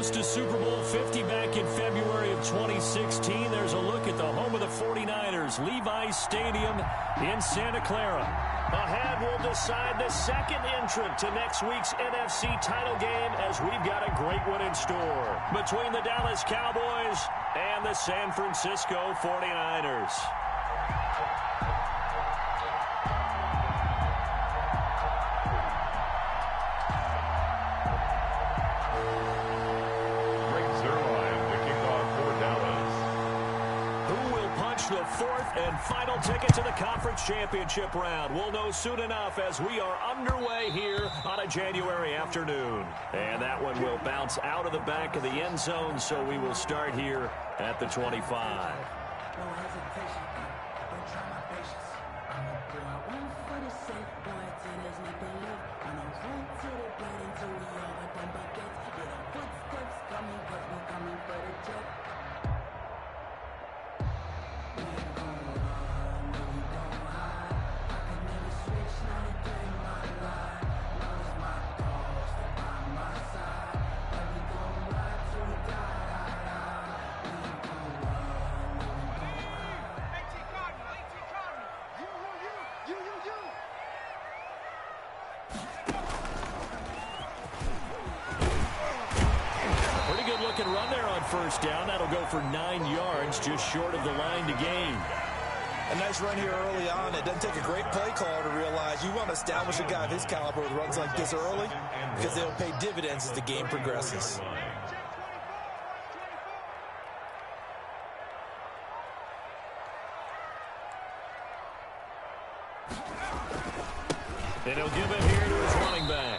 host to Super Bowl 50 back in February of 2016. There's a look at the home of the 49ers, Levi's Stadium in Santa Clara. Ahead, we'll decide the second entrant to next week's NFC title game as we've got a great one in store between the Dallas Cowboys and the San Francisco 49ers. The fourth and final ticket to the conference championship round. We'll know soon enough as we are underway here on a January afternoon. And that one will bounce out of the back of the end zone, so we will start here at the 25. No hesitation, don't try my patience. I'ma go out one for the safe, boy, till there's nothing left. I'ma run to the blood until we all got them buckets. Get our footsteps coming, cause we coming for the jet. Run there on first down. That'll go for 9 yards, just short of the line to gain. A nice run here early on. It doesn't take a great play caller to realize you want to establish a guy of his caliber with runs like this early because they'll pay dividends as the game progresses. And he'll give it here to his running back.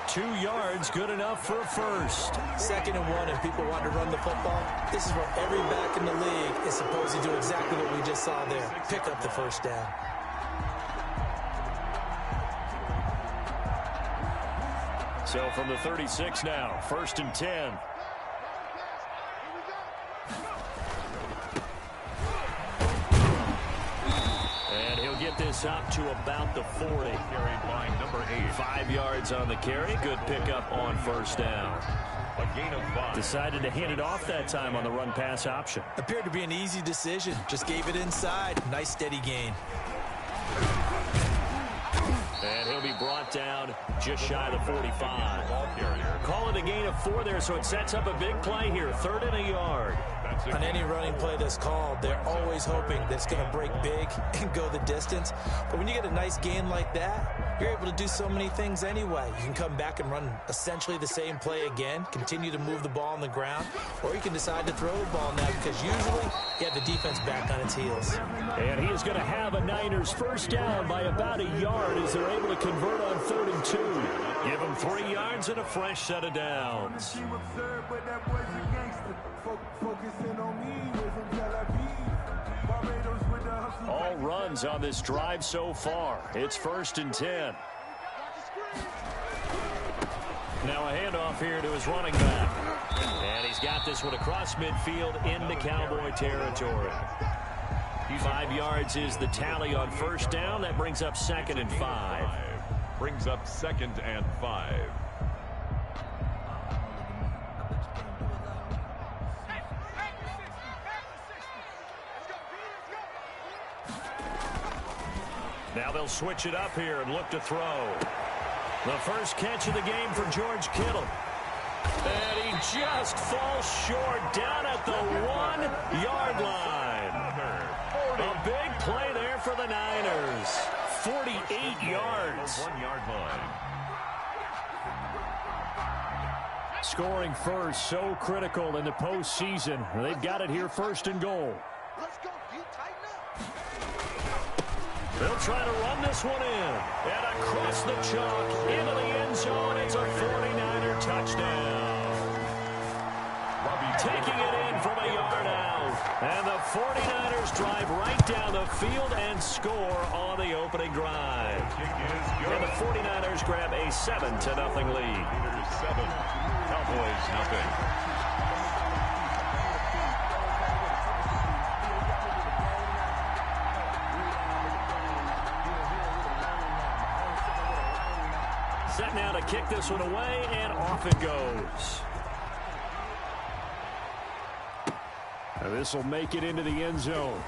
2 yards, good enough for a first. 2nd and 1, and people want to run the football. This is where every back in the league is supposed to do exactly what we just saw there. Pick up the first down. So from the 36 now, 1st and 10. Get this up to about the 40. Carried by number 8. 5 yards on the carry. Good pickup on first down. A gain of 5. Decided to hand it off that time on the run-pass option. Appeared to be an easy decision. Just gave it inside. Nice steady gain. And he'll be brought down just shy of the 45. Call it a gain of 4 there, so it sets up a big play here. 3rd and a yard. On any running play that's called, they're always hoping that it's going to break big and go the distance. But when you get a nice gain like that, you're able to do so many things anyway. You can come back and run essentially the same play again, continue to move the ball on the ground, or you can decide to throw the ball now because usually you have the defense back on its heels. And he is going to have a Niners first down by about a yard as they're able to convert on 3rd and 2. Give him 3 yards and a fresh set of downs. All runs on this drive so far. It's 1st and 10. Now a handoff here to his running back. And he's got this one across midfield into Cowboy territory. 5 yards is the tally on first down. That brings up 2nd and 5. Brings up 2nd and 5. Now they'll switch it up here and look to throw. The first catch of the game for George Kittle. And he just falls short down at the 1-yard line. A big play there for the Niners. 48 yards. 1-yard line. Scoring first, so critical in the postseason. They've got it here 1st and goal. They'll try to run this one in. And across the chalk into the end zone. It's a 49er touchdown. Taking it in from a yard out. And the 49ers drive right down the field and score on the opening drive. And the 49ers grab a 7-0 lead. 7, Cowboys nothing. Set now to kick this one away, and off it goes. And this will make it into the end zone.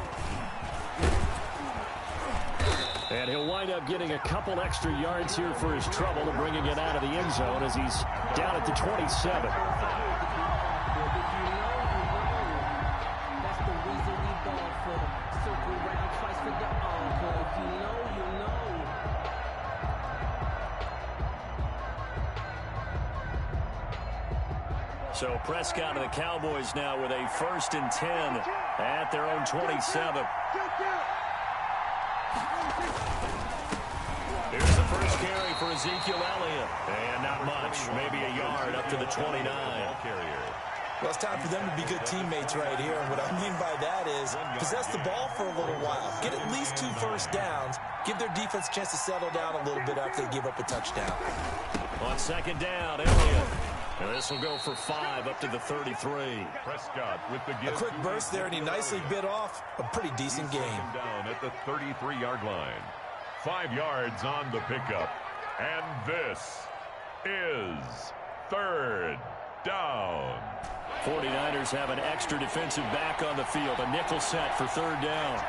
And he'll wind up getting a couple extra yards here for his trouble and bringing it out of the end zone as he's down at the 27. So Prescott and the Cowboys now with a 1st and 10 at their own 27. Here's the first carry for Ezekiel Elliott. And not much, maybe a yard up to the 29. Well, it's time for them to be good teammates right here. And what I mean by that is possess the ball for a little while. Get at least 2 first downs. Give their defense a chance to settle down a little bit after they give up a touchdown. On 2nd down, Elliott. And this will go for 5 up to the 33. Prescott with the A quick burst there, and he nicely bit off a pretty decent game. Down at the 33-yard line. 5 yards on the pickup. And this is 3rd down. 49ers have an extra defensive back on the field. A nickel set for 3rd down.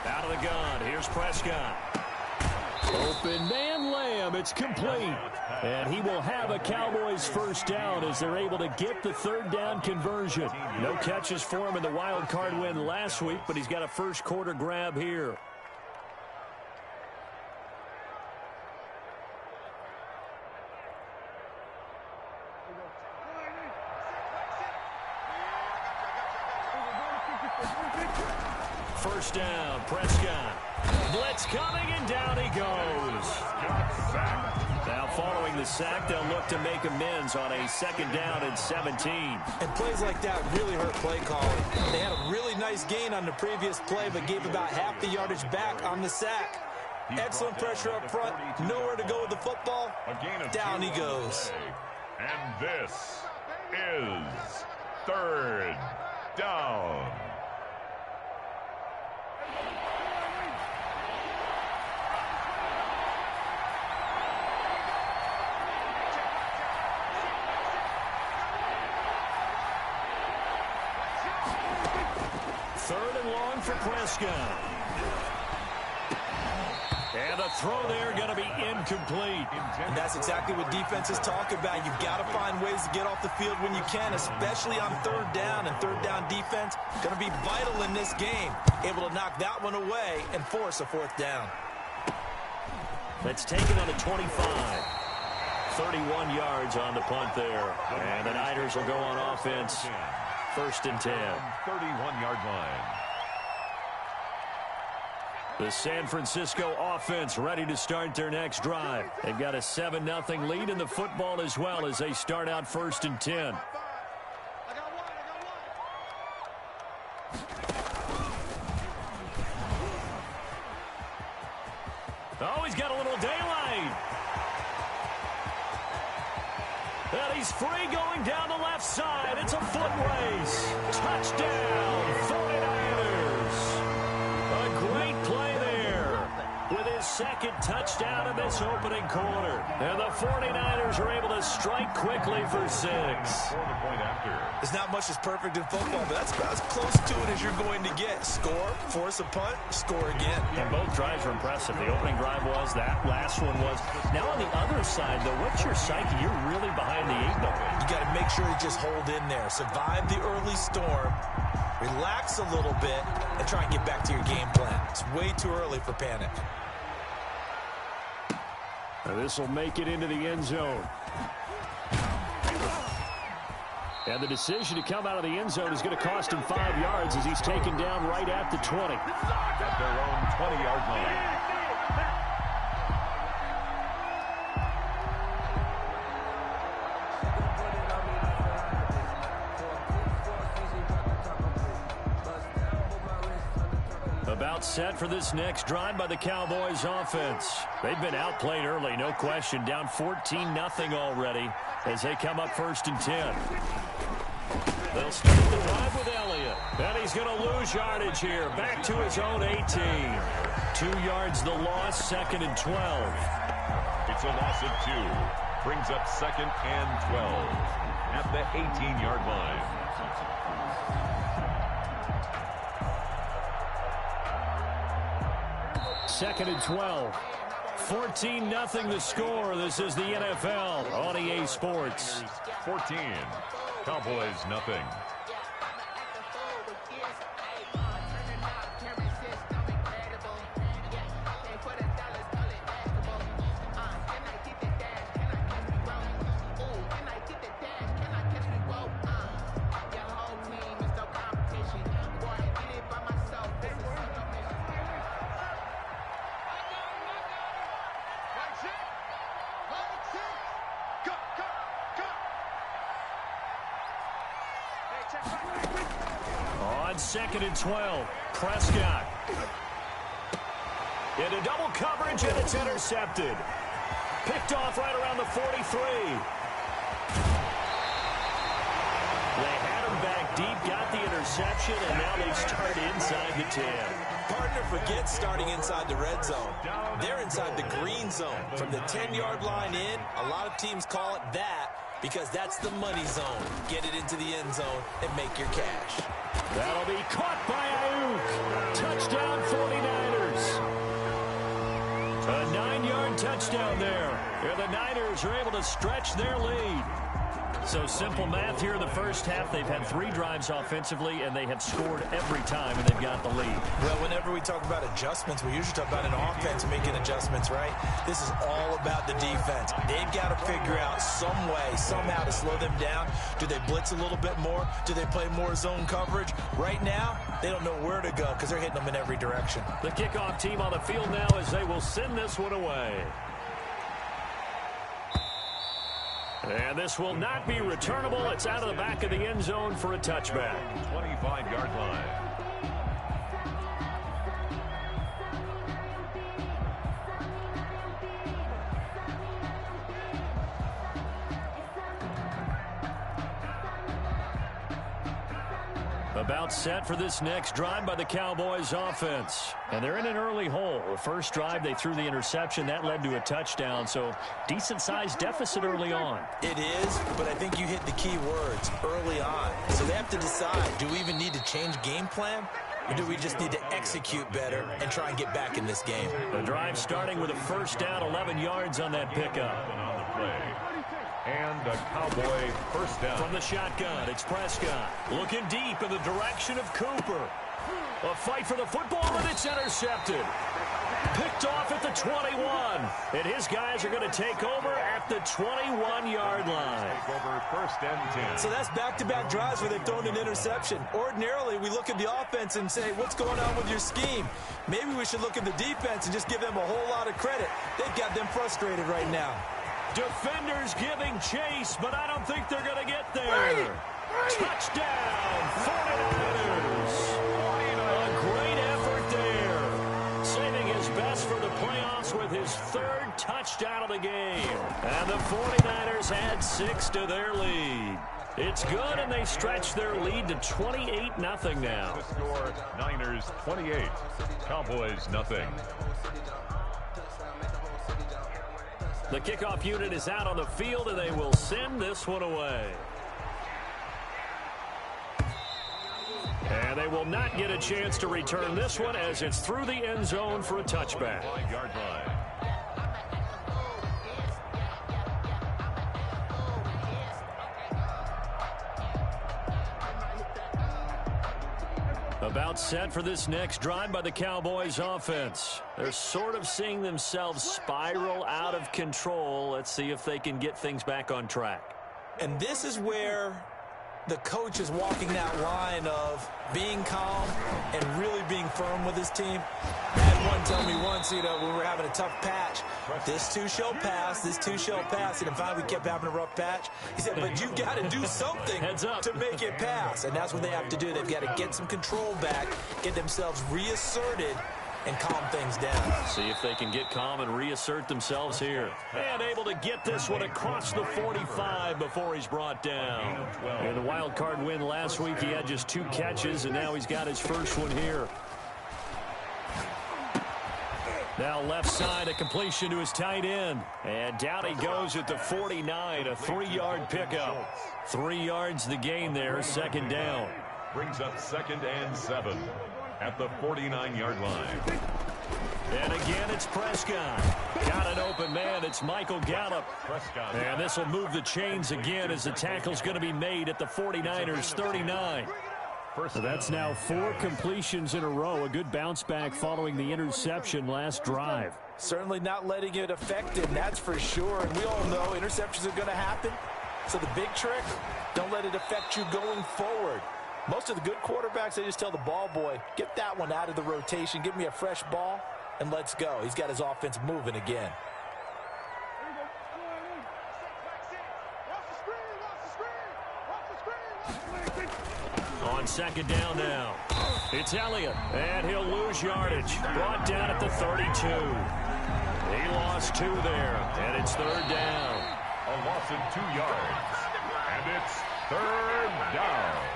Out of the gun. Here's Prescott. Open man Lamb. It's complete. And he will have a Cowboys 1st down as they're able to get the 3rd down conversion. No catches for him in the wild card win last week, but he's got a first quarter grab here. First down, Prescott. Blitz coming, and down he goes. Now following the sack, they'll look to make amends on a 2nd down and 17. And plays like that really hurt play calling. They had a really nice gain on the previous play, but gave about half the yardage back on the sack. Excellent pressure up front. Nowhere to go with the football. Down he goes. And this is 3rd down. Third and long for Prescott. And the throw there going to be incomplete. And that's exactly what defenses talk about. You've got to find ways to get off the field when you can, especially on 3rd down. And 3rd down defense going to be vital in this game. Able to knock that one away and force a 4th down. Let's take it on the 25. 31 yards on the punt there. And the Niners will go on offense. 1st and 10. 31-yard line. The San Francisco offense ready to start their next drive. They've got a 7-0 lead in the football as well as they start out 1st and 10. Oh, he's got a little daylight. And he's free going down the left side. It's a foot race. Touchdown, 49ers. A great play there with his 2nd touchdown in this opening quarter. And the 49ers are able to strike quickly for 6. There's not much that's perfect in football, but that's about as close to it as you're going to get. Score, force a punt, score again. And both drives were impressive. The opening drive was, that last one was. Now on the other side, though, what's your psyche? You're really behind the 8 ball. You got to make sure to just hold in there. Survive the early storm, relax a little bit, and try and get back to your game plan. It's way too early for panic. Now this will make it into the end zone. And the decision to come out of the end zone is going to cost him 5 yards as he's taken down right at the 20. At their own 20-yard line. About set for this next drive by the Cowboys offense. They've been outplayed early, no question. Down 14-0 already as they come up 1st and 10. They'll start the drive with Elliott. And he's going to lose yardage here. Back to his own 18. 2 yards the loss, 2nd and 12. It's That's a loss of 2. Brings up 2nd and 12 at the 18-yard line. Second and 12. 14-0 the score. This is the NFL on EA Sports. 14. Cowboys nothing. On 2nd and 12, Prescott. Into double coverage, and it's intercepted. Picked off right around the 43. They had him back deep, got the interception, and now they start inside the 10. Partner forgets starting inside the red zone. They're inside the green zone. From the 10-yard line in, a lot of teams call it that because that's the money zone. Get it into the end zone and make your cash. That'll be caught by Ayuk. Touchdown 49ers. A 9-yard touchdown there. And the Niners are able to stretch their lead. So simple math here in the first half. They've had 3 drives offensively, and they have scored every time, and they've got the lead. Well, whenever we talk about adjustments, we usually talk about an offense making adjustments, right? This is all about the defense. They've got to figure out some way, somehow to slow them down. Do they blitz a little bit more? Do they play more zone coverage? Right now, they don't know where to go because they're hitting them in every direction. The kickoff team on the field now as they will send this one away. And this will not be returnable. It's out of the back of the end zone for a touchback. 25-yard line. About set for this next drive by the Cowboys offense. And they're in an early hole. The first drive, they threw the interception. That led to a touchdown, so decent-sized deficit early on. It is, but I think you hit the key words, early on. So they have to decide, do we even need to change game plan? Or do we just need to execute better and try and get back in this game? The drive starting with a first down, 11 yards on that pickup. On the play. And a Cowboy first down. From the shotgun, it's Prescott. Looking deep in the direction of Cooper. A fight for the football, and it's intercepted. Picked off at the 21. And his guys are going to take over at the 21-yard line. Take over first and 10. So that's back-to-back drives where they've thrown an interception. Ordinarily, we look at the offense and say, what's going on with your scheme? Maybe we should look at the defense and just give them a whole lot of credit. They've got them frustrated right now. Defenders giving chase, but I don't think they're going to get there. Touchdown, 49ers. A great effort there. Saving his best for the playoffs with his 3rd touchdown of the game. And the 49ers add 6 to their lead. It's good, and they stretch their lead to 28-0 now. The score, Niners 28, Cowboys nothing. The kickoff unit is out on the field, and they will send this one away. And they will not get a chance to return this one as it's through the end zone for a touchback. 5-yard line. About set for this next drive by the Cowboys offense. They're sort of seeing themselves spiral out of control. Let's see if they can get things back on track. And this is where the coach is walking that line of being calm and really being firm with his team. I had one tell me once, when we were having a tough patch, this too shall pass, this too shall pass. And finally we kept having a rough patch. He said, but you've got to do something to make it pass. And that's what they have to do. They've got to get some control back, get themselves reasserted, and calm things down. See if they can get calm and reassert themselves here. And able to get this one across the 45 before he's brought down. In the wild card win last week, he had just 2 catches, and now he's got his first one here. Now left side, a completion to his tight end. And down he goes at the 49, a 3-yard pickup. 3 yards the gain there, second down. Brings up 2nd and 7 at the 49-yard line. And again, it's Prescott. Got an open man. It's Michael Gallup. Prescott. And this will move the chains again as the tackle's going to be made at the 49ers 39. So that's now 4 completions in a row. A good bounce back following the interception last drive. Certainly not letting it affect him, that's for sure. And we all know interceptions are going to happen. So the big trick, don't let it affect you going forward. Most of the good quarterbacks, they just tell the ball boy, get that one out of the rotation, give me a fresh ball, and let's go. He's got his offense moving again. On second down now, it's Elliott, and he'll lose yardage. Brought down at the 32. He lost 2 there, and it's 3rd down. A loss of 2 yards, and it's 3rd down.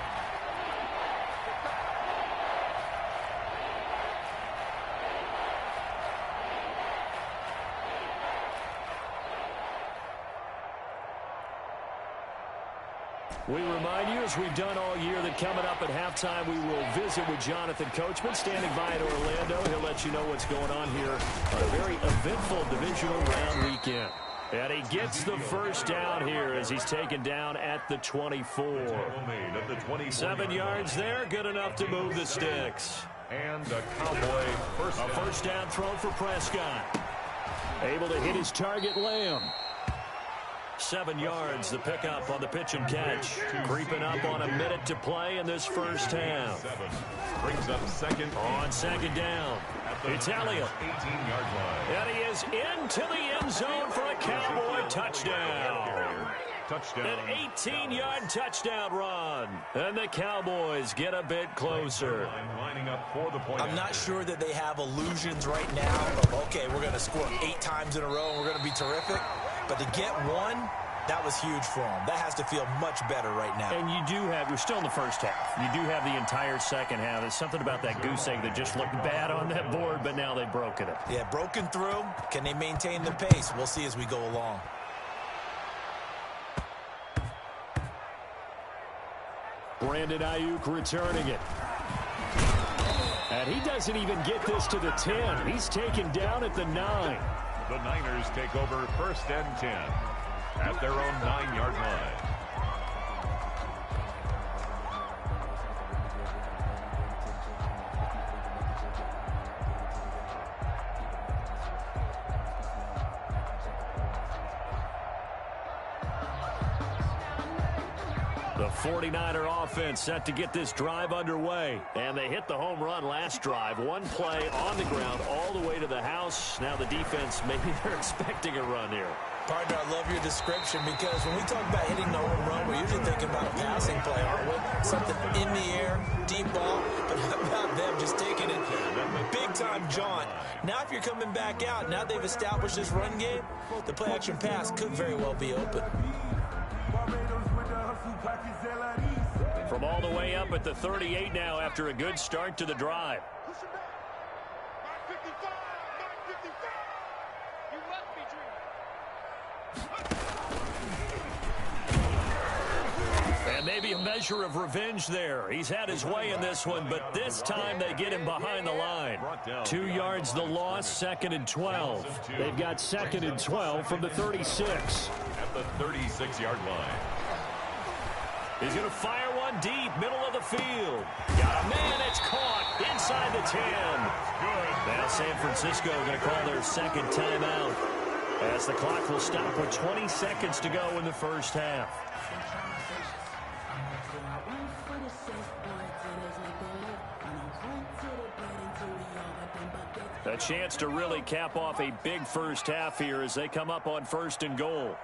We remind you, as we've done all year, that coming up at halftime, we will visit with Jonathan Coachman, standing by in Orlando. He'll let you know what's going on here on a very eventful divisional round weekend. And he gets the first down here as he's taken down at the 24. 7 yards there, good enough to move the sticks. And a Cowboy first down throw for Prescott. Able to hit his target, Lamb. 7 yards, the pickup on the pitch and catch. Creeping up on a minute to play in this first half. Brings up second on second down. It's Elliott. 18-yard line. And he is into the end zone for a Cowboy touchdown. Touchdown. An 18-yard touchdown run. And the Cowboys get a bit closer. Lining up for the point. I'm not sure that they have illusions right now of, okay, we're going to score 8 times in a row and we're going to be terrific. But to get 1, that was huge for them. That has to feel much better right now. And you're still in the first half. You do have the entire second half. There's something about that goose egg that just looked bad on that board, but now they've broken it. Yeah, broken through. Can they maintain the pace? We'll see as we go along. Brandon Ayuk returning it. And he doesn't even get this to the 10. He's taken down at the 9. The Niners take over 1st and 10 at their own 9-yard line. The 49er offense set to get this drive underway. And they hit the home run last drive. 1 play on the ground all the way to the house. Now the defense, maybe they're expecting a run here. Partner, I love your description because when we talk about hitting the home run, we're usually thinking about a passing play, aren't we? Something in the air, deep ball. But how about them just taking it big-time jaunt? Now if you're coming back out, now they've established this run game, the play-action pass could very well be open. From all the way up at the 38 now after a good start to the drive. And maybe a measure of revenge there. He's had his way in this one, but this time they get him behind the line. 2 yards the loss, 2nd and 12. They've got 2nd and 12 from the 36. At the 36-yard line. He's going to fire one deep, middle of the field. Got a man, it's caught inside the 10. Good. Now San Francisco going to call their second timeout as the clock will stop with 20 seconds to go in the first half. A chance to really cap off a big first half here as they come up on 1st and goal.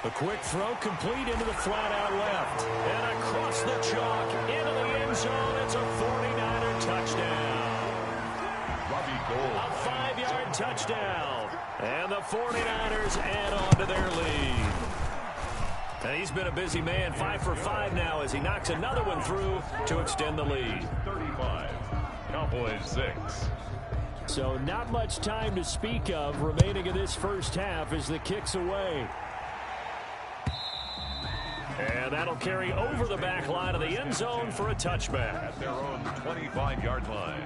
A quick throw complete into the flat out left. And across the chalk into the end zone. It's a 49er touchdown. A 5-yard touchdown. And the 49ers add on to their lead. And he's been a busy man, 5 for 5 now as he knocks another one through to extend the lead. 35. Cowboys 6. So not much time to speak of remaining in this first half as the kick's away. And that'll carry over the back line of the end zone for a touchback. At their own 25-yard line.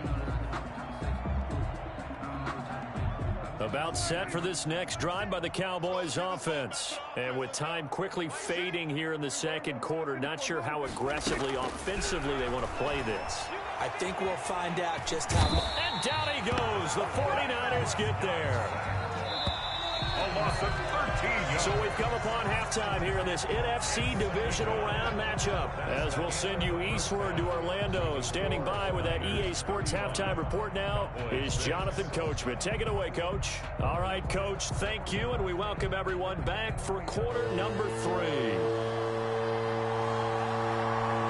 About set for this next drive by the Cowboys offense. And with time quickly fading here in the second quarter, not sure how aggressively, offensively they want to play this. I think we'll find out just how much. And down he goes. The 49ers get there. A loss of 13 yards. So we've come upon halftime here in this NFC divisional round matchup. As we'll send you eastward to Orlando. Standing by with that EA Sports halftime report now is Jonathan Coachman. Take it away, Coach. All right, Coach, thank you, and we welcome everyone back for quarter number 3.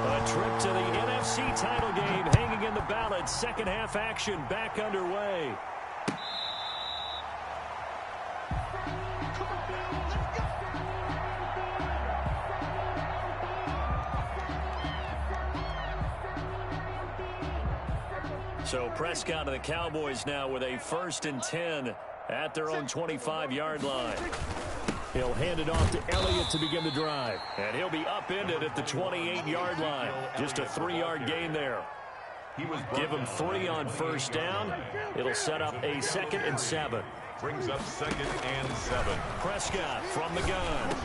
A trip to the NFC title game hanging in the balance. Second half action back underway. So Prescott and the Cowboys now with a 1st and 10 at their own 25-yard line. He'll hand it off to Elliott to begin the drive. And he'll be upended at the 28-yard line. Just a 3-yard gain there. Give him 3 on first down. It'll set up a 2nd and 7. Brings up 2nd and 7. Prescott from the gun.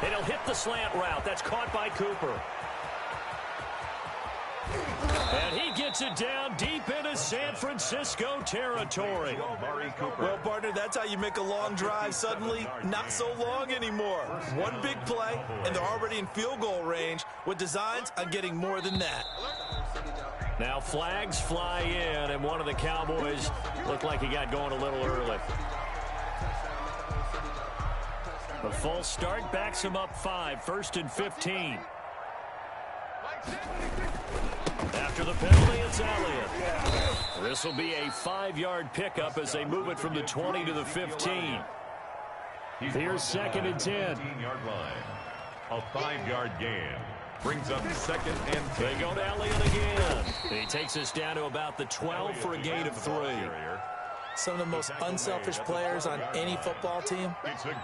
And he'll hit the slant route. That's caught by Cooper. And he gets it down deep into San Francisco territory. Well, partner, that's how you make a long drive suddenly not so long anymore. One big play, and they're already in field goal range with designs on getting more than that. Now flags fly in, and one of the Cowboys looked like he got going a little early. The false start backs him up 5, 1st and 15. After the penalty, it's Elliott. This will be a 5-yard pickup as they move it from the 20 to the 15. Here's 2nd and 10. 15-yard line. A 5-yard gain. Brings up 2nd and 10. They go to Elliott again. He takes us down to about the 12 for a gain of 3. Some of the most unselfish players on any football team,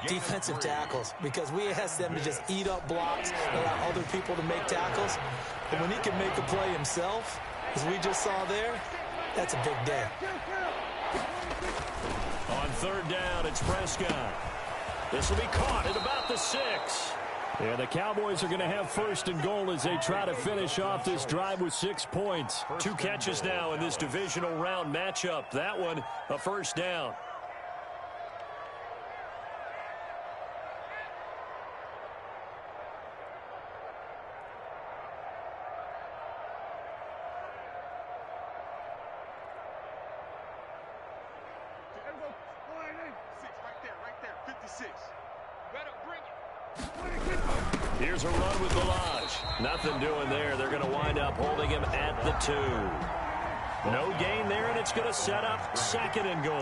defensive tackles, because we ask them to just eat up blocks, allow other people to make tackles. But when he can make a play himself, as we just saw there, that's a big day. On 3rd down, it's Prescott. This will be caught at about the 6. And the Cowboys are going to have 1st and goal as they try to finish off this drive with 6 points. 2 catches now in this divisional round matchup. That one, a 1st down. Here's a run with Balaj. Nothing doing there. They're going to wind up holding him at the 2. No gain there, and it's going to set up 2nd and goal.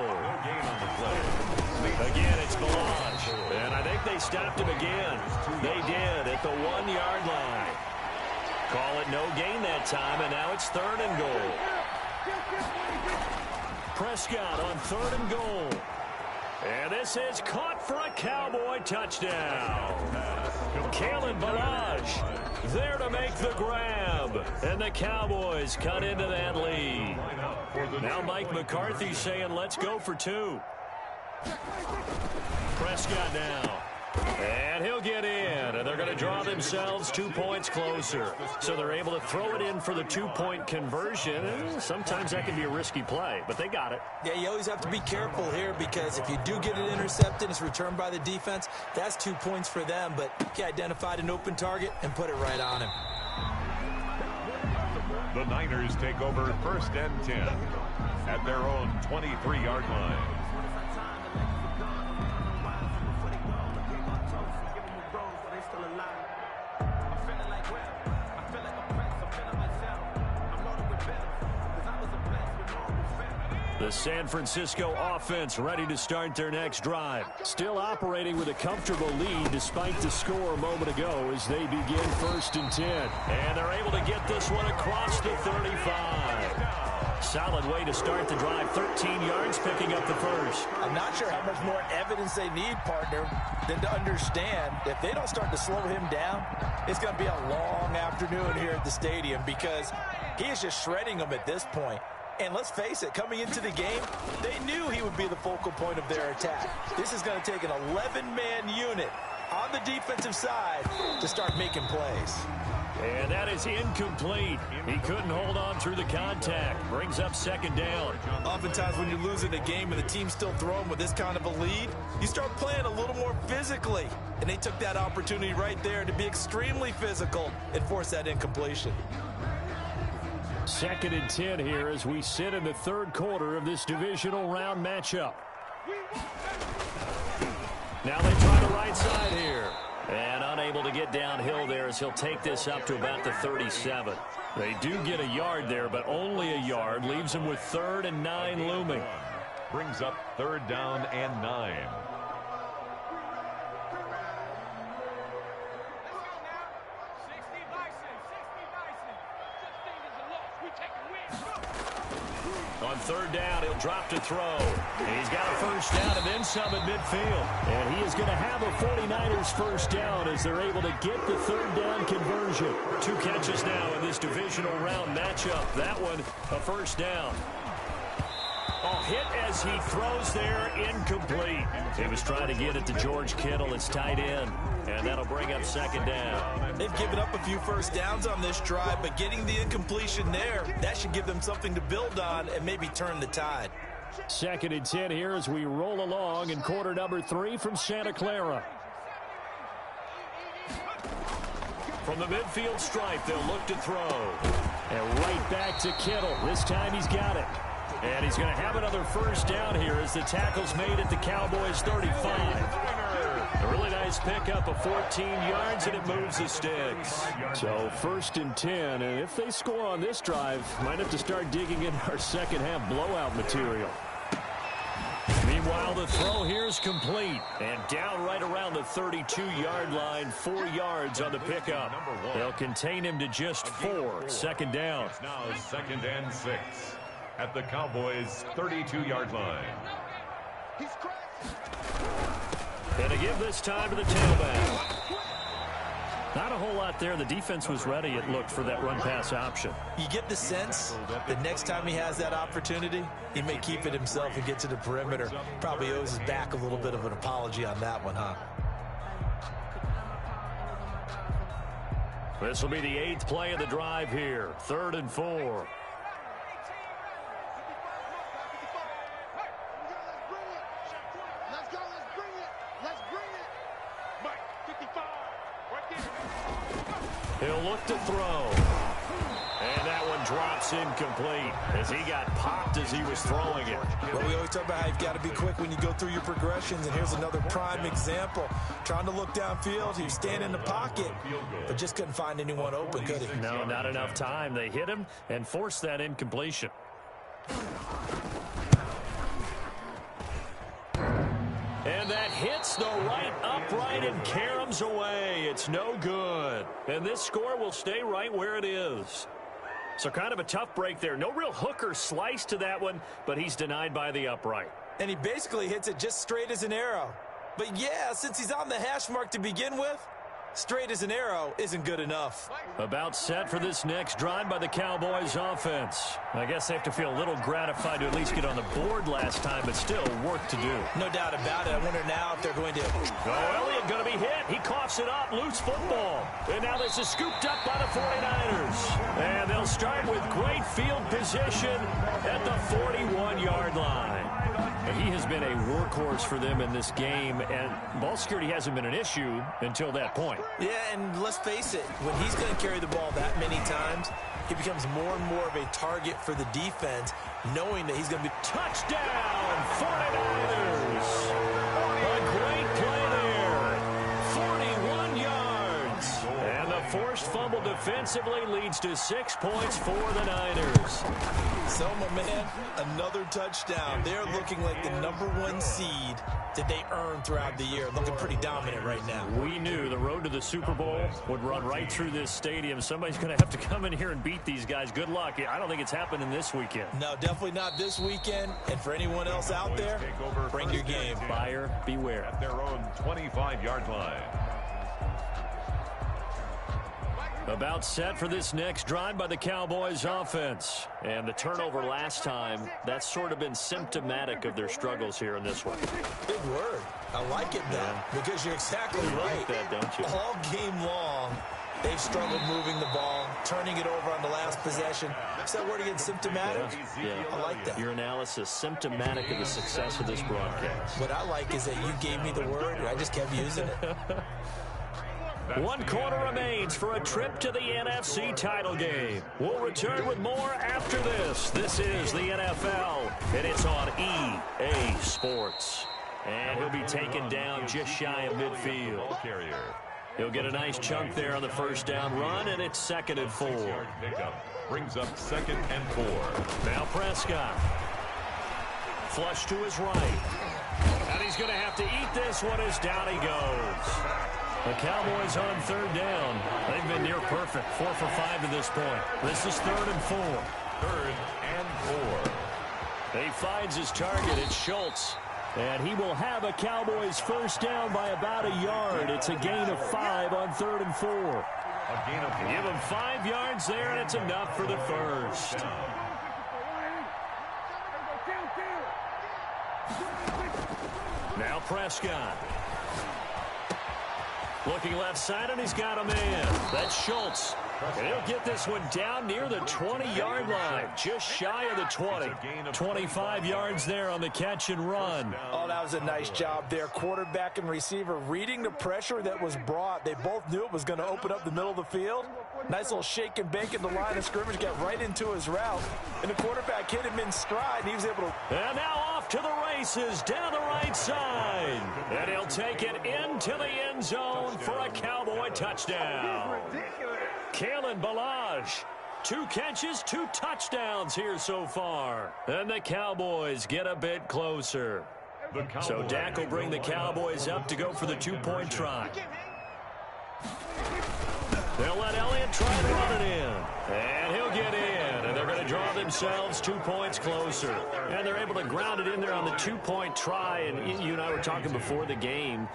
Again, it's Balaj. And I think they stopped him again. They did at the 1-yard line. Call it no gain that time, and now it's 3rd and goal. Prescott on 3rd and goal. And this is caught for a Cowboy touchdown. Kalen Balaj there to make the grab. And the Cowboys cut into that lead. Now Mike McCarthy saying, let's go for 2. Prescott now. And he'll get in. And they're going to draw themselves 2 points closer. So they're able to throw it in for the 2-point conversion. And sometimes that can be a risky play, but they got it. Yeah, you always have to be careful here because if you do get it intercepted, it's returned by the defense. That's 2 points for them, but he identified an open target and put it right on him. The Niners take over 1st and 10 at their own 23-yard line. The San Francisco offense ready to start their next drive. Still operating with a comfortable lead despite the score a moment ago as they begin 1st and 10. And they're able to get this one across the 35. Solid way to start the drive. 13 yards, picking up the first. I'm not sure how much more evidence they need, partner, than to understand if they don't start to slow him down, it's going to be a long afternoon here at the stadium because he is just shredding them at this point. And let's face it, coming into the game, they knew he would be the focal point of their attack. This is going to take an 11-man unit on the defensive side to start making plays. And that is incomplete. He couldn't hold on through the contact. Brings up second down. Oftentimes when you're losing a game and the team's still throwing with this kind of a lead, you start playing a little more physically. And they took that opportunity right there to be extremely physical and force that incompletion. 2nd and 10 here as we sit in the third quarter of this divisional round matchup. Now they try the right side here. And unable to get downhill there as he'll take this up to about the 37. They do get a yard there, but only a yard. Leaves them with 3rd and 9 looming. Brings up 3rd down and 9. On 3rd down, he'll drop to throw. And he's got a first down and then some at midfield. And he is going to have a 49ers first down as they're able to get the 3rd down conversion. 2 catches now in this divisional round matchup. That one, a first down. Hit as he throws there, incomplete. He was trying to get it to George Kittle, its tight end. And that'll bring up 2nd down. They've given up a few first downs on this drive, but getting the incompletion there, that should give them something to build on and maybe turn the tide. 2nd and 10 here as we roll along in quarter number 3 from Santa Clara. From the midfield stripe, they'll look to throw. And right back to Kittle. This time he's got it. And he's going to have another first down here as the tackle's made at the Cowboys' 35. A really nice pickup of 14 yards, and it moves the sticks. So 1st and 10, and if they score on this drive, might have to start digging in our second half blowout material. Meanwhile, the throw here is complete. And down right around the 32-yard line, 4 yards on the pickup. They'll contain him to just 4. 2nd down. It's now 2nd and 6 at the Cowboys' 32-yard line. And to give this time to the tailback. Not a whole lot there. The defense was ready, it looked, for that run-pass option. You get the sense that next time he has that opportunity, he may keep it himself and get to the perimeter. Probably owes his back a little bit of an apology on that one, huh? This will be the 8th play of the drive here. 3rd and 4. He'll look to throw. And that one drops incomplete as he got popped as he was throwing it. Well, we always talk about how you've got to be quick when you go through your progressions, and here's another prime example. Trying to look downfield, he was standing in the pocket, but just couldn't find anyone open, could he? No, not enough time. They hit him and forced that incompletion. And that hits the right upright and caroms away. It's no good. And this score will stay right where it is. So kind of a tough break there. No real hook or slice to that one, but he's denied by the upright. And he basically hits it just straight as an arrow. But yeah, since he's on the hash mark to begin with, straight as an arrow isn't good enough. About set for this next drive by the Cowboys offense. I guess they have to feel a little gratified to at least get on the board last time, but still work to do. No doubt about it. I wonder now if they're going to... Oh, Elliott going to be hit. He coughs it up. Loose football. And now this is scooped up by the 49ers. And they'll start with great field position at the 41-yard line. He has been a workhorse for them in this game, and ball security hasn't been an issue until that point. Yeah, and let's face it, when he's going to carry the ball that many times, he becomes more and more of a target for the defense, knowing that he's going to be... Touchdown, 49ers! A great play there. 41 yards. And the forced fumble defensively leads to 6 points for the Niners. So, my man, another touchdown. They're looking like the #1 seed that they earned throughout the year. Looking pretty dominant right now. We knew the road to the Super Bowl would run right through this stadium. Somebody's going to have to come in here and beat these guys. Good luck. I don't think it's happening this weekend. No, definitely not this weekend. And for anyone else out there, bring your game. Buyer beware. At their own 25-yard line. About set for this next drive by the Cowboys offense. And the turnover last time, that's sort of been symptomatic of their struggles here in this one. Big word. I like it, though, because you're exactly right. Like that, don't you? All game long, they've struggled moving the ball, turning it over on the last possession. Is that word again, symptomatic? Yeah. I like that. Your analysis, symptomatic of the success of this broadcast. What I like is that you gave me the word, and I just kept using it. 1 quarter remains for a trip to the NFC title game. We'll return with more after this. This is the NFL, and it's on EA Sports. And he'll be taken down just shy of midfield. He'll get a nice chunk there on the first down run, and it's 2nd and 4. Brings up 2nd and 4. Now Prescott. Flush to his right. And he's going to have to eat this one as down he goes. The Cowboys on 3rd down. They've been near perfect. 4 for 5 to this point. This is 3rd and 4. 3rd and 4. He finds his target. It's Schultz. And he will have a Cowboys first down by about a yard. It's a gain of 5 on 3rd and 4. A gain of 5. Give him 5 yards there, and it's enough for the first. Now Prescott. Looking left side, and he's got a man. That's Schultz. And he'll get this one down near the 20-yard line, just shy of the 20. 25 yards there on the catch and run. Oh, that was a nice job there. Quarterback and receiver reading the pressure that was brought. They both knew it was going to open up the middle of the field. Nice little shake and bake in the line of scrimmage, got right into his route. And the quarterback hit him in stride, and he was able to... And now off to the races down the right side. And he'll take it into the end zone for a Cowboy touchdown. Kalen Ballage, 2 catches, 2 touchdowns here so far. And the Cowboys get a bit closer. So Dak will bring the Cowboys up to go for the 2-point try. They'll let Elliott try and run it in. And he'll get in. And they're going to draw themselves 2 points closer. And they're able to ground it in there on the 2-point try. And you and I were talking before the game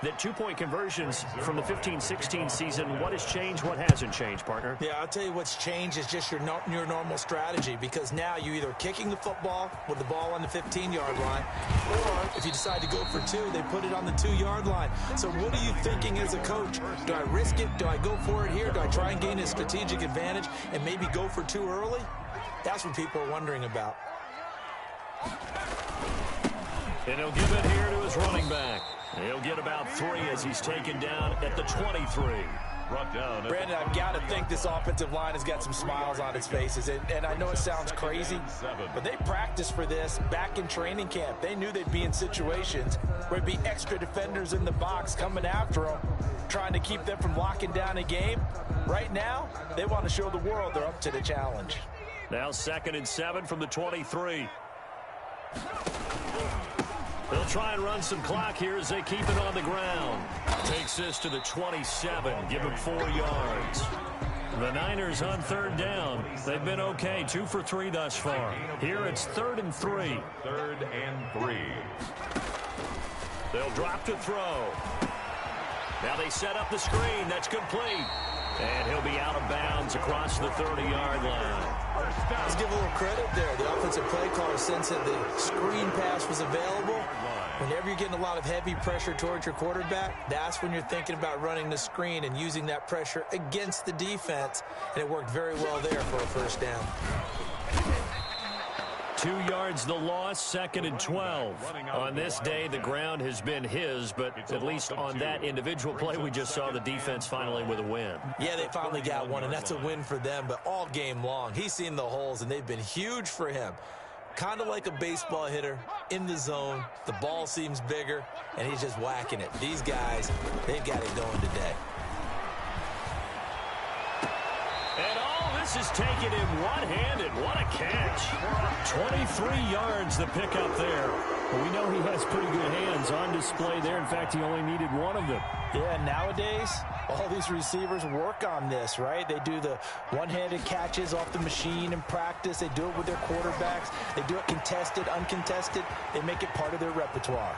that 2-point conversions from the 15-16 season, what has changed, what hasn't changed, partner? Yeah, I'll tell you what's changed is just your normal strategy, because now you're either kicking the football with the ball on the 15-yard line, or if you decide to go for 2, they put it on the 2-yard line. So what are you thinking as a coach? Do I risk it? Do I go for it here? Do I try and gain a strategic advantage and maybe go for 2 early? That's what people are wondering about. And he'll give it here to his running back. He'll get about 3 as he's taken down at the 23. Brought down. Brandon, I've got to think this offensive line has got some smiles on its faces. And I know it sounds crazy, but they practiced for this back in training camp. They knew they'd be in situations where there'd be extra defenders in the box coming after them, trying to keep them from locking down a game. Right now, they want to show the world they're up to the challenge. Now 2nd and 7 from the 23. They'll try and run some clock here as they keep it on the ground. Takes this to the 27. Give him 4 yards. The Niners on 3rd down. They've been okay. 2 for 3 thus far. Here it's 3rd and 3. 3rd and 3. They'll drop to throw. Now they set up the screen. That's complete. And he'll be out of bounds across the 30-yard line. Let's give a little credit there. The offensive play caller sensed that the screen pass was available. Whenever you're getting a lot of heavy pressure towards your quarterback, that's when you're thinking about running the screen and using that pressure against the defense. And it worked very well there for a first down. 2 yards the loss, 2nd and 12. On this day, the ground has been his, but at least on that individual play, we just saw the defense finally with a win. Yeah, they finally got one, and that's a win for them, but all game long, he's seen the holes, and they've been huge for him. Kind of like a baseball hitter in the zone. The ball seems bigger, and he's just whacking it. These guys, they've got it going today. this is taken in one-handed. What a catch. 23 yards the pickup there. Well, we know he has pretty good hands on display there. In fact, he only needed one of them. Yeah, nowadays, all these receivers work on this, right? They do the one-handed catches off the machine in practice. They do it with their quarterbacks. They do it contested, uncontested. They make it part of their repertoire.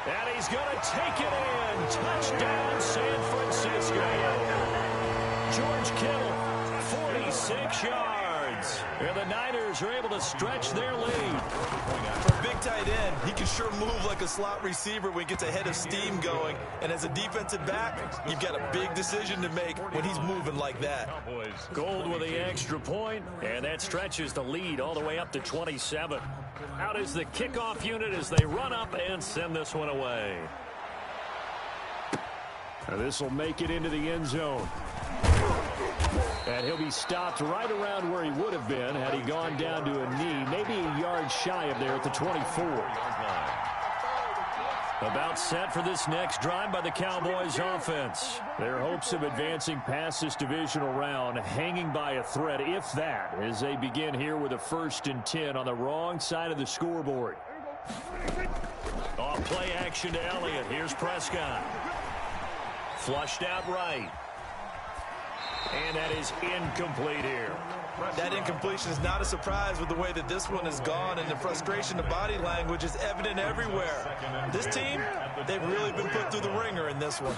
And he's going to take it in. Touchdown, San Francisco. George Kittle, 46 yards. And the Niners are able to stretch their lead. For a big tight end, he can sure move like a slot receiver when he gets a head of steam going. And as a defensive back, you've got a big decision to make when he's moving like that. Gold with the extra point, and that stretches the lead all the way up to 27. Out is the kickoff unit as they run up and send this one away. This will make it into the end zone. And he'll be stopped right around where he would have been had he gone down to a knee, maybe a yard shy of there at the 24. About set for this next drive by the Cowboys offense. Their hopes of advancing past this divisional round hanging by a thread, if that, as they begin here with a 1st and 10 on the wrong side of the scoreboard. Off play action to Elliott. Here's Prescott. Flushed out right. And that is incomplete here. That incompletion is not a surprise with the way that this one has gone, and the frustration of body language is evident everywhere. This team, they've really been put through the ringer in this one.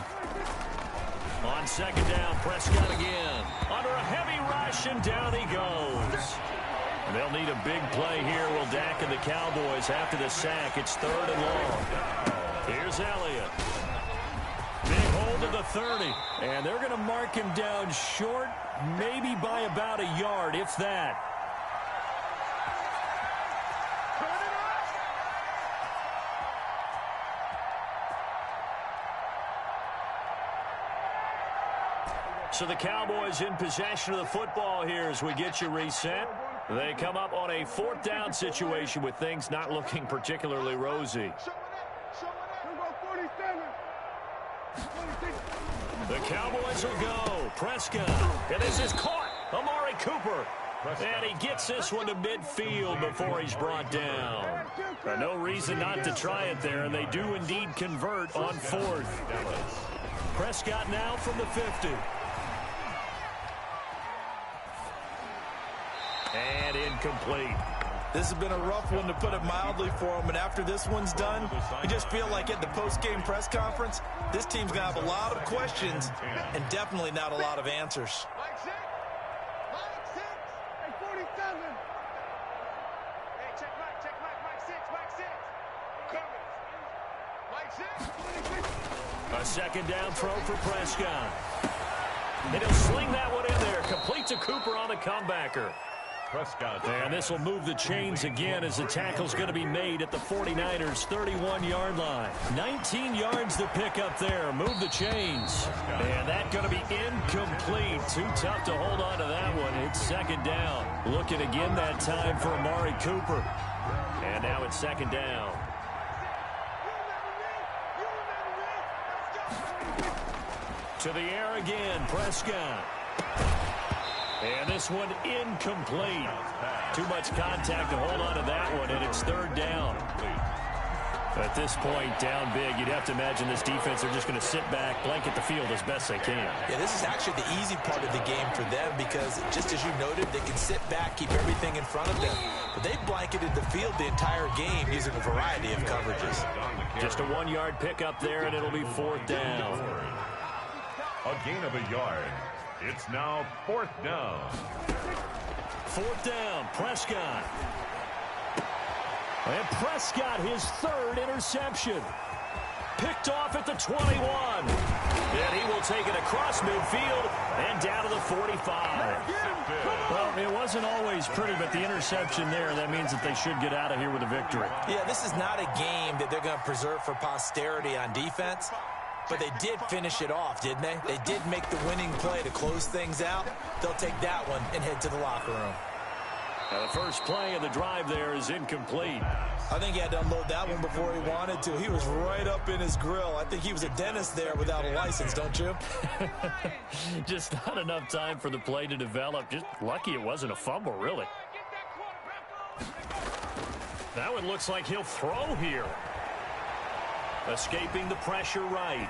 On 2nd down, Prescott again. Under a heavy rush, and down he goes. They'll need a big play here, will Dak and the Cowboys after the sack. It's 3rd and long. Here's Elliott. Big hold of the 30. And they're going to mark him down short, maybe by about a yard, if that. So the Cowboys in possession of the football here as we get you reset. They come up on a 4th down situation with things not looking particularly rosy. The Cowboys will go. Prescott. And this is caught. Amari Cooper. And he gets this one to midfield before he's brought down. No reason not to try it there, and they do indeed convert on 4th. Prescott now from the 50. And incomplete. This has been a rough one, to put it mildly, for him. And after this one's done, you just feel like at the post-game press conference, this team's going to have a lot of questions and definitely not a lot of answers. Mike 6. Mike 6. Hey, 47. Hey, check Mike. Check Mike. Mike 6. Mike 6. Coming. Mike 6. A 2nd down throw for Prescott. And he'll sling that one in there. Complete to Cooper on the comebacker. Prescott. And this will move the chains again as the tackle's going to be made at the 49ers' 31-yard line. 19 yards to pick up there. Move the chains. And that going to be incomplete. Too tough to hold on to that one. It's 2nd down. Looking again that time for Amari Cooper. And now it's 2nd down. To the air again, Prescott. And this one incomplete. Too much contact to hold on to that one, and it's 3rd down. At this point, down big, you'd have to imagine this defense, they're just going to sit back, blanket the field as best they can. Yeah, this is actually the easy part of the game for them because, just as you noted, they can sit back, keep everything in front of them. But they've blanketed the field the entire game using a variety of coverages. Just a 1-yard pickup there, and it'll be 4th down. A gain of a yard. It's now 4th down. 4th down, Prescott. And Prescott, his 3rd interception. Picked off at the 21. And he will take it across midfield and down to the 45. Well, it wasn't always pretty, but the interception there, that means that they should get out of here with a victory. Yeah, this is not a game that they're going to preserve for posterity on defense. But they did finish it off, didn't they? They did make the winning play to close things out. They'll take that one and head to the locker room. The first play of the drive there is incomplete. I think he had to unload that one before he wanted to. He was right up in his grill. I think he was a dentist there without a license, don't you? Just not enough time for the play to develop. Just lucky it wasn't a fumble, really. That one looks like he'll throw here. Escaping the pressure right.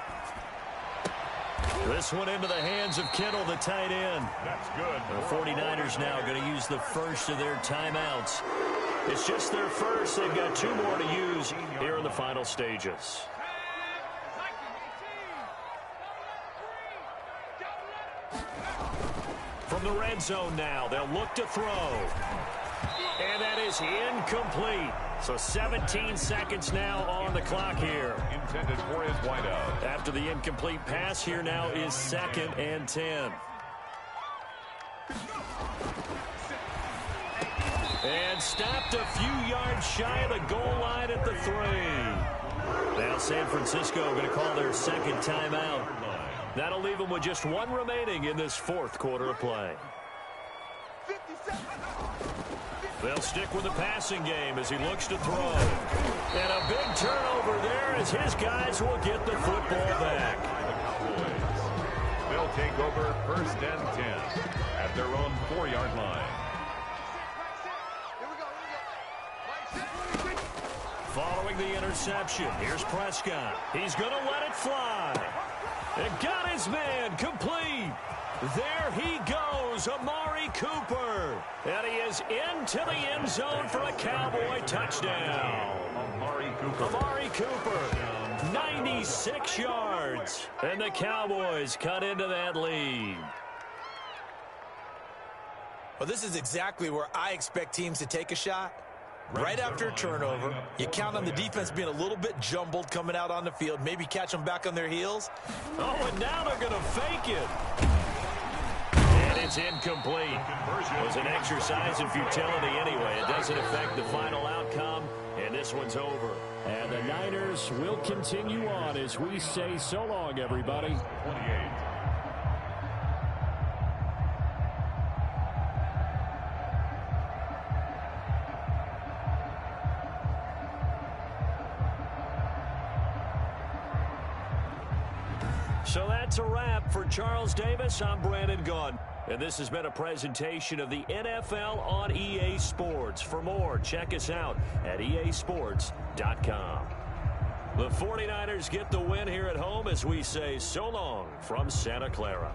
This one into the hands of Kittle, the tight end. That's good. The 49ers now going to use the first of their timeouts. It's just their first. They've got 2 more to use here in the final stages. From the red zone now, they'll look to throw. And that is incomplete. So 17 seconds now on the clock here. Intended for his wideout. After the incomplete pass, here now is 2nd and 10. And stopped a few yards shy of the goal line at the 3. Now San Francisco going to call their second timeout. That'll leave them with just 1 remaining in this 4th quarter of play. They'll stick with the passing game as he looks to throw. And a big turnover there as his guys will get the football back. They'll take over 1st and 10 at their own 4-yard line. Following the interception, here's Prescott. He's going to let it fly. And got his man complete. There he goes, Amari Cooper. And he is into the end zone for a Cowboy touchdown. Amari Cooper, 96 yards. And the Cowboys cut into that lead. Well, this is exactly where I expect teams to take a shot. Right after a turnover, you count on the defense being a little bit jumbled coming out on the field, maybe catch them back on their heels. Oh, and now they're going to fake it. And it's incomplete. It was an exercise in futility anyway. It doesn't affect the final outcome, and this one's over. And the Niners will continue on as we say so long, everybody. 28. So that's a wrap for Charles Davis. I'm Brandon Gunn. And this has been a presentation of the NFL on EA Sports. For more, check us out at easports.com. The 49ers get the win here at home as we say so long from Santa Clara.